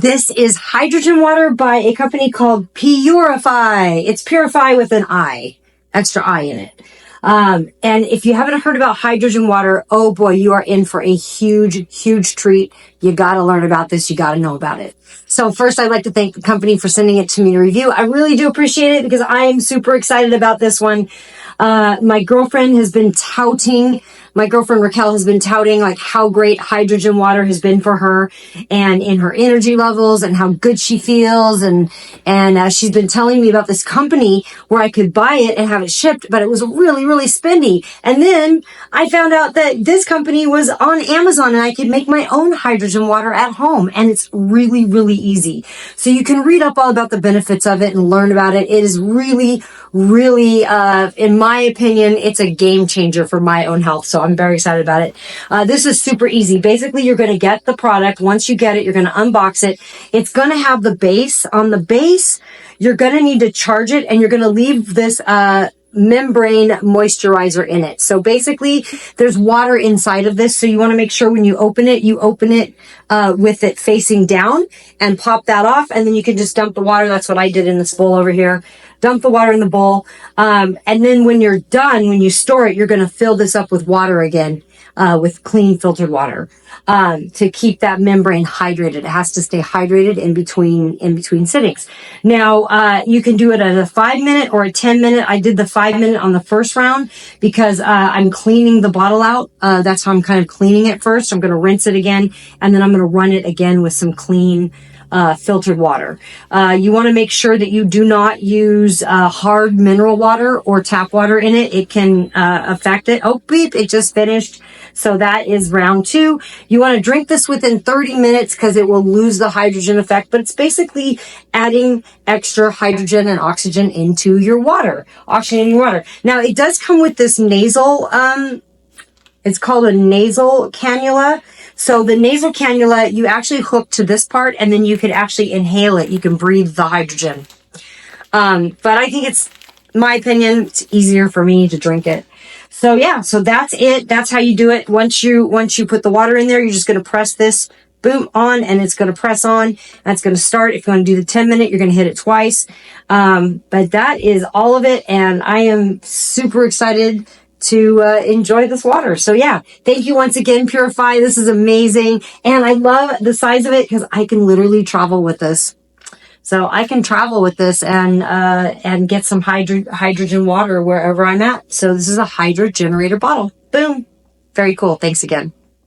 This is hydrogen water by a company called Piurify. It's Piurify with an I, extra I in it. And if you haven't heard about hydrogen water, oh boy, you are in for a huge treat. You got to learn about this. You got to know about it. So first, I'd like to thank the company for sending it to me to review. I really do appreciate it because I am super excited about this one. My girlfriend Raquel has been touting like how great hydrogen water has been for her and in her energy levels and how good she feels. And she's been telling me about this company where I could buy it and have it shipped, but it was really spendy. And then I found out that this company was on Amazon and I could make my own hydrogen water at home. And it's really easy. So you can read up all about the benefits of it and learn about it. It is really, in my opinion, it's a game changer for my own health. So I'm very excited about it. This is super easy. Basically, you're going to get the product. Once you get it, you're going to unbox it. It's going to have the base. On the base, you're going to need to charge it and you're going to leave this, membrane moisturizer in it. So basically there's water inside of this. So you want to make sure when you open it, with it facing down and pop that off. And then you can just dump the water. That's what I did in this bowl over here. Dump the water in the bowl. And then when you're done, when you store it, you're going to fill this up with water again, with clean filtered water, to keep that membrane hydrated. It has to stay hydrated in between sittings. Now, you can do it at a 5-minute or a 10-minute. I did the 5-minute on the first round because, I'm cleaning the bottle out. That's how I'm kind of cleaning it first. I'm going to rinse it again and then I'm going to run it again with some clean filtered water. You want to make sure that you do not use hard mineral water or tap water in it. It can affect it. Oh, beep, it just finished. So that is round 2. You want to drink this within 30 minutes because it will lose the hydrogen effect, but it's basically adding extra hydrogen and oxygen into your water, oxygenating your water. Now, it does come with this nasal, it's called a nasal cannula. So the nasal cannula, you actually hook to this part and then you can actually inhale it. You can breathe the hydrogen. But I think my opinion, it's easier for me to drink it. So yeah, so that's it. That's how you do it. Once you put the water in there, you're just going to press this, boom, on, and it's going to press on. That's going to start. If you want to do the 10-minute, you're going to hit it twice. But that is all of it. And I am super excited to enjoy this water. So yeah, thank you once again, Piurify. This is amazing. And I love the size of it because I can literally travel with this. So I can travel with this and get some hydrogen water wherever I'm at. So this is a hydro generator bottle. Boom. Very cool. Thanks again.